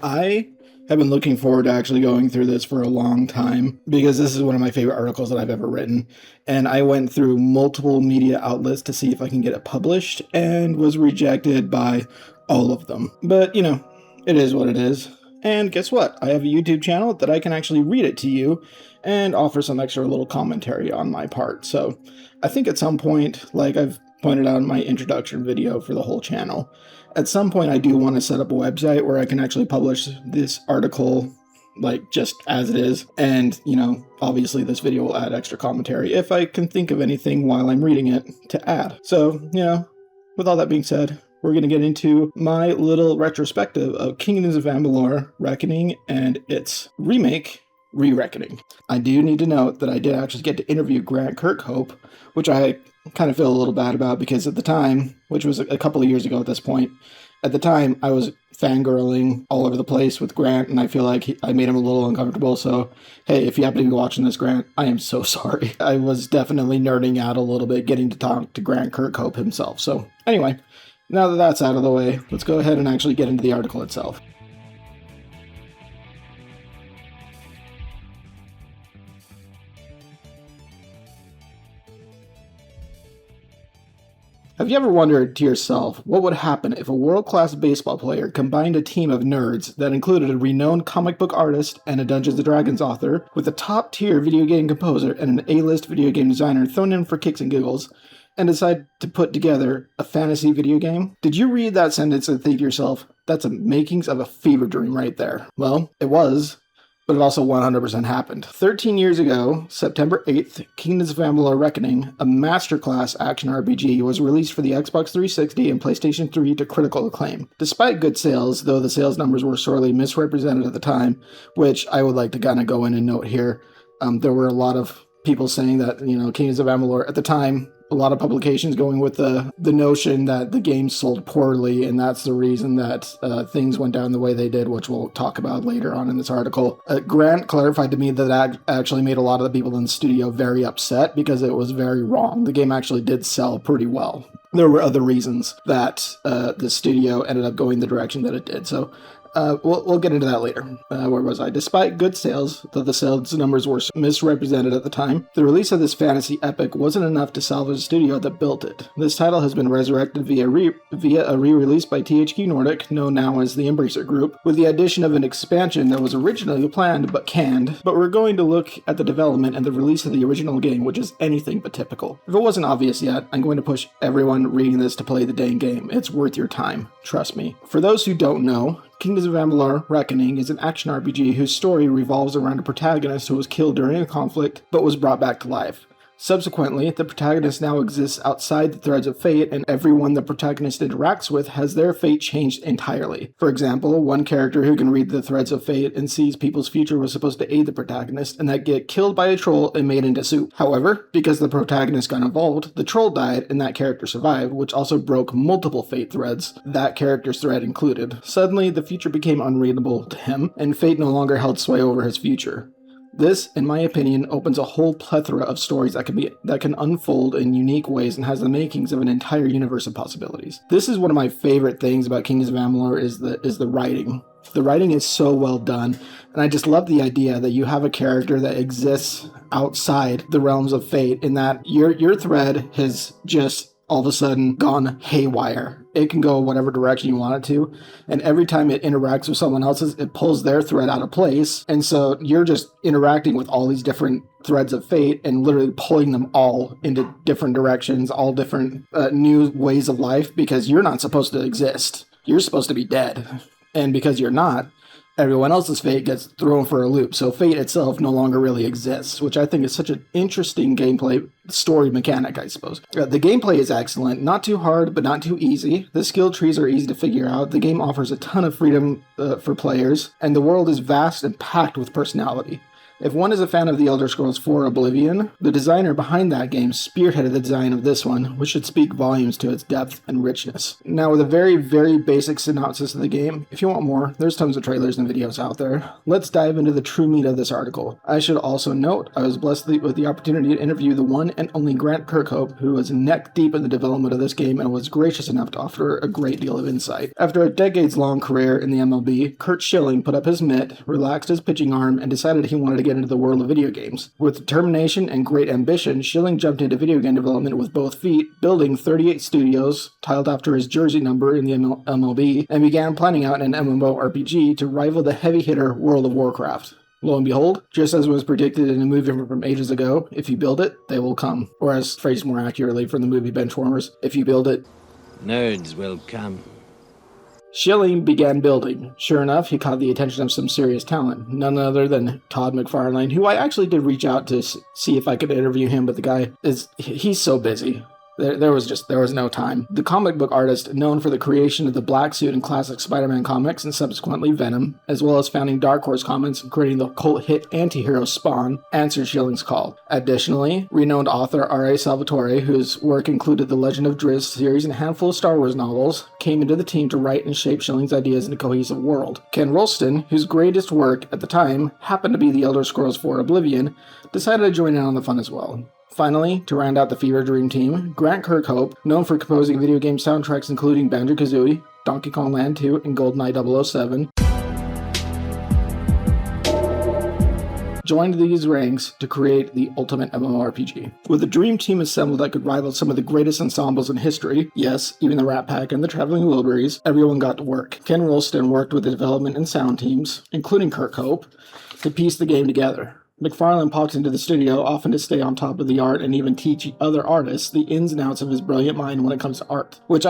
I have been looking forward to actually going through this for a long time because this is one of my favorite articles that I've ever written. And I went through multiple media outlets to see if I can get it published and was rejected by all of them. But, it is what it is. And guess what? I have a YouTube channel that I can actually read it to you and offer some extra little commentary on my part. So I think at some point, like I've pointed out in my introduction video for the whole channel, at some point I do want to set up a website where I can actually publish this article like just as it is. And, obviously this video will add extra commentary if I can think of anything while I'm reading it to add. So, with all that being said, we're going to get into my little retrospective of Kingdoms of Amalur Reckoning and its remake, Re-Reckoning. I do need to note that I did actually get to interview Grant Kirkhope, which I kind of feel a little bad about because at the time, which was a couple of years ago at this point, at the time I was fangirling all over the place with Grant, and I feel like I made him a little uncomfortable. So, hey, if you happen to be watching this, Grant, I am so sorry. I was definitely nerding out a little bit getting to talk to Grant Kirkhope himself. So, anyway, now that that's out of the way, let's go ahead and actually get into the article itself. Have you ever wondered to yourself what would happen if a world-class baseball player combined a team of nerds that included a renowned comic book artist and a Dungeons & Dragons author with a top-tier video game composer and an A-list video game designer thrown in for kicks and giggles, and decide to put together a fantasy video game? Did you read that sentence and think to yourself, that's the makings of a fever dream right there? Well, it was, but it also 100% happened. 13 years ago, September 8th, Kingdoms of Amalur Reckoning, a masterclass action RPG, was released for the Xbox 360 and PlayStation 3 to critical acclaim. Despite good sales, though the sales numbers were sorely misrepresented at the time, which I would like to kind of go in and note here, there were a lot of people saying that, Kingdoms of Amalur at the time, a lot of publications going with the notion that the game sold poorly, and that's the reason that things went down the way they did, which we'll talk about later on in this article. Grant clarified to me that actually made a lot of the people in the studio very upset because it was very wrong. The game actually did sell pretty well. There were other reasons that the studio ended up going the direction that it did. So we'll get into that later. Where was I? Despite good sales, though the sales numbers were misrepresented at the time, the release of this fantasy epic wasn't enough to salvage the studio that built it. This title has been resurrected via a re-release by THQ Nordic, known now as the Embracer Group, with the addition of an expansion that was originally planned but canned. But we're going to look at the development and the release of the original game, which is anything but typical. If it wasn't obvious yet, I'm going to push everyone reading this to play the dang game. It's worth your time. Trust me. For those who don't know, Kingdoms of Amalur Reckoning is an action RPG whose story revolves around a protagonist who was killed during a conflict but was brought back to life. Subsequently, the protagonist now exists outside the threads of fate, and everyone the protagonist interacts with has their fate changed entirely. For example, one character who can read the threads of fate and sees people's future was supposed to aid the protagonist, and that get killed by a troll and made into soup. However, because the protagonist got involved, the troll died and that character survived, which also broke multiple fate threads, that character's thread included. Suddenly, the future became unreadable to him, and fate no longer held sway over his future. This, in my opinion, opens a whole plethora of stories that can unfold in unique ways and has the makings of an entire universe of possibilities. This is one of my favorite things about Kingdoms of Amalur is the writing. The writing is so well done, and I just love the idea that you have a character that exists outside the realms of fate, in that your thread has just all of a sudden gone haywire. It can go whatever direction you want it to, and every time it interacts with someone else's, it pulls their thread out of place, and so you're just interacting with all these different threads of fate and literally pulling them all into different directions, all different new ways of life, because you're not supposed to exist. You're supposed to be dead, and because you're not, everyone else's fate gets thrown for a loop. So fate itself no longer really exists, which I think is such an interesting gameplay story mechanic, I suppose. The gameplay is excellent, not too hard, but not too easy. The skill trees are easy to figure out. The game offers a ton of freedom for players, and the world is vast and packed with personality. If one is a fan of The Elder Scrolls IV Oblivion, the designer behind that game spearheaded the design of this one, which should speak volumes to its depth and richness. Now, with a very, very basic synopsis of the game, if you want more, there's tons of trailers and videos out there. Let's dive into the true meat of this article. I should also note, I was blessed with the opportunity to interview the one and only Grant Kirkhope, who was neck deep in the development of this game and was gracious enough to offer a great deal of insight. After a decades-long career in the MLB, Curt Schilling put up his mitt, relaxed his pitching arm, and decided he wanted to get into the world of video games. With determination and great ambition, Schilling jumped into video game development with both feet, building 38 studios, tiled after his jersey number in the MLB, and began planning out an MMORPG to rival the heavy hitter World of Warcraft. Lo and behold, just as was predicted in a movie from ages ago, if you build it, they will come. Or as phrased more accurately from the movie Benchwarmers, if you build it, nerds will come. Schilling began building. Sure enough, he caught the attention of some serious talent, none other than Todd McFarlane, who I actually did reach out to see if I could interview him, but the guy he's so busy. There was no time. The comic book artist, known for the creation of the Black Suit in classic Spider-Man comics and subsequently Venom, as well as founding Dark Horse Comics and creating the cult hit anti-hero Spawn, answered Schilling's call. Additionally, renowned author R.A. Salvatore, whose work included the Legend of Drizzt series and a handful of Star Wars novels, came into the team to write and shape Schilling's ideas in a cohesive world. Ken Rolston, whose greatest work at the time happened to be The Elder Scrolls IV Oblivion, decided to join in on the fun as well. Finally, to round out the Fever Dream team, Grant Kirkhope, known for composing video game soundtracks including Banjo-Kazooie, Donkey Kong Land 2, and GoldenEye 007, joined these ranks to create the ultimate MMORPG. With a dream team assembled that could rival some of the greatest ensembles in history, yes, even the Rat Pack and the Traveling Wilburys, everyone got to work. Ken Rolston worked with the development and sound teams, including Kirkhope, to piece the game together. McFarlane popped into the studio, often to stay on top of the art and even teach other artists the ins and outs of his brilliant mind when it comes to art. Which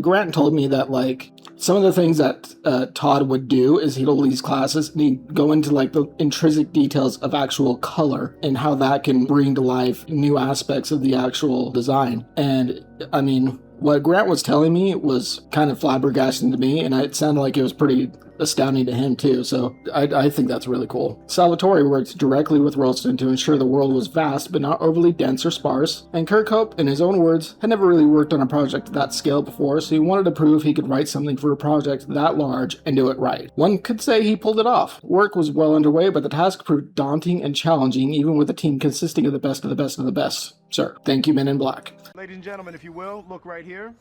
Grant told me that, like, some of the things that Todd would do is he'd hold these classes and he'd go into, like, the intrinsic details of actual color and how that can bring to life new aspects of the actual design. And, I mean, what Grant was telling me was kind of flabbergasting to me, and it sounded like it was pretty astounding to him too, so I think that's really cool. Salvatore worked directly with Rolston to ensure the world was vast but not overly dense or sparse, and Kirkhope, in his own words, had never really worked on a project of that scale before, so he wanted to prove he could write something for a project that large and do it right. One could say he pulled it off. Work was well underway, but the task proved daunting and challenging, even with a team consisting of the best of the best of the best. Sir, thank you, Men in Black. Ladies and gentlemen, if you will, look right here.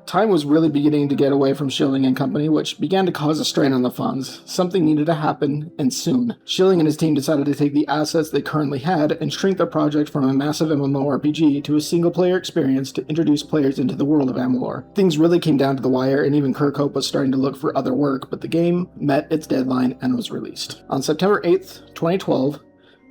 Time was really beginning to get away from Schilling and company, which began to cause a strain on the funds. Something needed to happen, and soon. Schilling and his team decided to take the assets they currently had and shrink their project from a massive MMORPG to a single-player experience to introduce players into the world of Amalur. Things really came down to the wire, and even Kirkhope was starting to look for other work, but the game met its deadline and was released. On September 8th, 2012,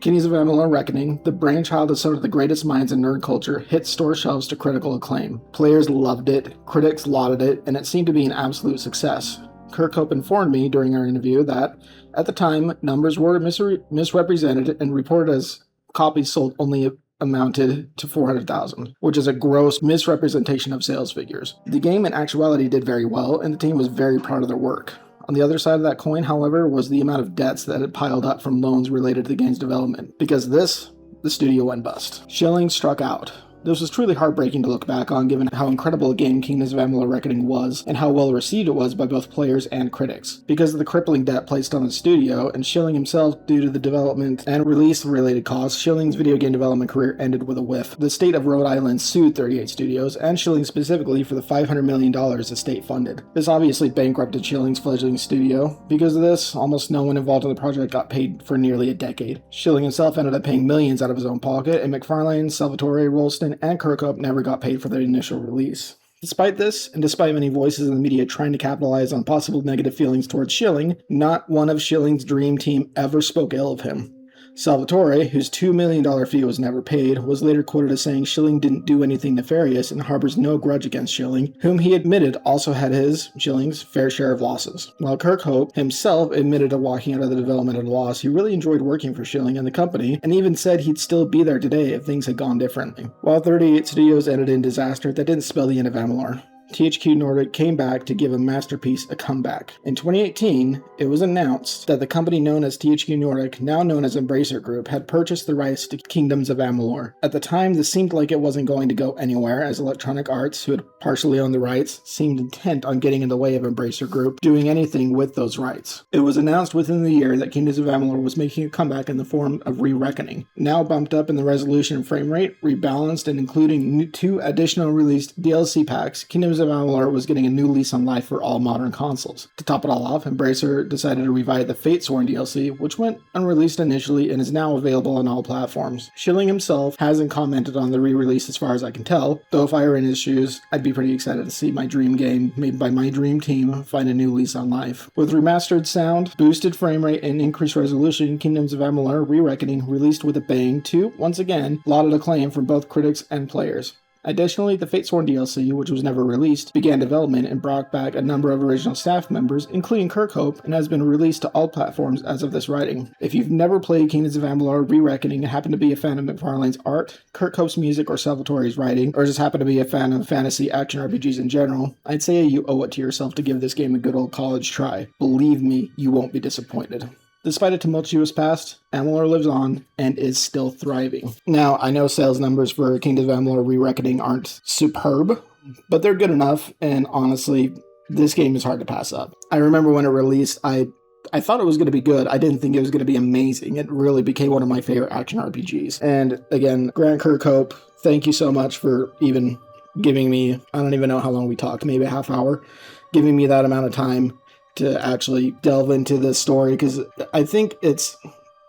Kings of Amalur Reckoning, the brainchild of some of the greatest minds in nerd culture, hit store shelves to critical acclaim. Players loved it, critics lauded it, and it seemed to be an absolute success. Kirkhope informed me during our interview that, at the time, numbers were misrepresented and reported as copies sold only amounted to 400,000, which is a gross misrepresentation of sales figures. The game in actuality did very well, and the team was very proud of their work. On the other side of that coin, however, was the amount of debts that had piled up from loans related to the game's development. Because of this, the studio went bust. Schilling struck out. This was truly heartbreaking to look back on, given how incredible a game Kings of Amalur Reckoning was, and how well received it was by both players and critics. Because of the crippling debt placed on the studio, and Schilling himself due to the development and release-related costs, Schilling's video game development career ended with a whiff. The state of Rhode Island sued 38 studios, and Schilling specifically, for the $500 million the state funded. This obviously bankrupted Schilling's fledgling studio. Because of this, almost no one involved in the project got paid for nearly a decade. Schilling himself ended up paying millions out of his own pocket, and McFarlane, Salvatore, Rolston, and Kirkhope never got paid for their initial release. Despite this, and despite many voices in the media trying to capitalize on possible negative feelings towards Schilling, not one of Schilling's dream team ever spoke ill of him. Salvatore, whose $2 million fee was never paid, was later quoted as saying Schilling didn't do anything nefarious and harbors no grudge against Schilling, whom he admitted also had his, Schilling's, fair share of losses. While Kirkhope himself admitted to walking out of the development at a loss, he really enjoyed working for Schilling and the company, and even said he'd still be there today if things had gone differently. While 38 Studios ended in disaster, that didn't spell the end of Amalur. THQ Nordic came back to give a masterpiece a comeback. In 2018, it was announced that the company known as THQ Nordic, now known as Embracer Group, had purchased the rights to Kingdoms of Amalur. At the time, this seemed like it wasn't going to go anywhere, as Electronic Arts, who had partially owned the rights, seemed intent on getting in the way of Embracer Group doing anything with those rights. It was announced within the year that Kingdoms of Amalur was making a comeback in the form of Re-Reckoning, now bumped up in the resolution and frame rate, rebalanced, and including 2 additional released DLC packs. Kingdoms of Amalur was getting a new lease on life for all modern consoles. To top it all off, Embracer decided to revive the Fatesworn DLC, which went unreleased initially and is now available on all platforms. Schilling himself hasn't commented on the re-release as far as I can tell, though if I were in his shoes, I'd be pretty excited to see my dream game, made by my dream team, find a new lease on life. With remastered sound, boosted frame rate, and increased resolution, Kingdoms of Amalur: Re-Reckoning released with a bang to, once again, lauded acclaim from both critics and players. Additionally, the Fatesworn DLC, which was never released, began development and brought back a number of original staff members, including Kirkhope, and has been released to all platforms as of this writing. If you've never played Kingdoms of Amalur: Re-Reckoning and happen to be a fan of McFarlane's art, Kirkhope's music, or Salvatore's writing, or just happen to be a fan of fantasy action RPGs in general, I'd say you owe it to yourself to give this game a good old college try. Believe me, you won't be disappointed. Despite a tumultuous past, Amalur lives on and is still thriving. Now, I know sales numbers for Kingdoms of Amalur: Re-Reckoning aren't superb, but they're good enough, and honestly, this game is hard to pass up. I remember when it released, I thought it was going to be good. I didn't think it was going to be amazing. It really became one of my favorite action RPGs. And again, Grant Kirkhope, thank you so much for even giving me, I don't even know how long we talked, maybe a half hour, giving me that amount of time to actually delve into this story, because I think it's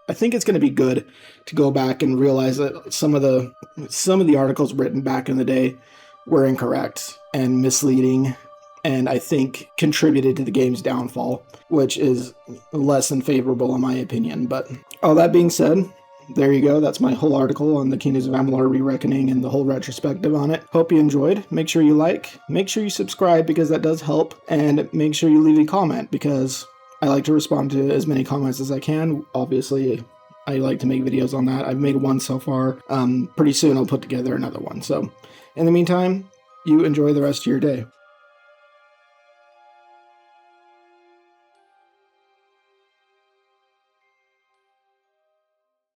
going to be good to go back and realize that some of the articles written back in the day were incorrect and misleading, and I think contributed to the game's downfall, which is less than favorable in my opinion. But all that being said, there you go. That's my whole article on the Kingdoms of Amalur: Re-Reckoning and the whole retrospective on it. Hope you enjoyed. Make sure you like. Make sure you subscribe, because that does help. And make sure you leave a comment, because I like to respond to as many comments as I can. Obviously, I like to make videos on that. I've made one so far. Pretty soon I'll put together another one. So in the meantime, you enjoy the rest of your day.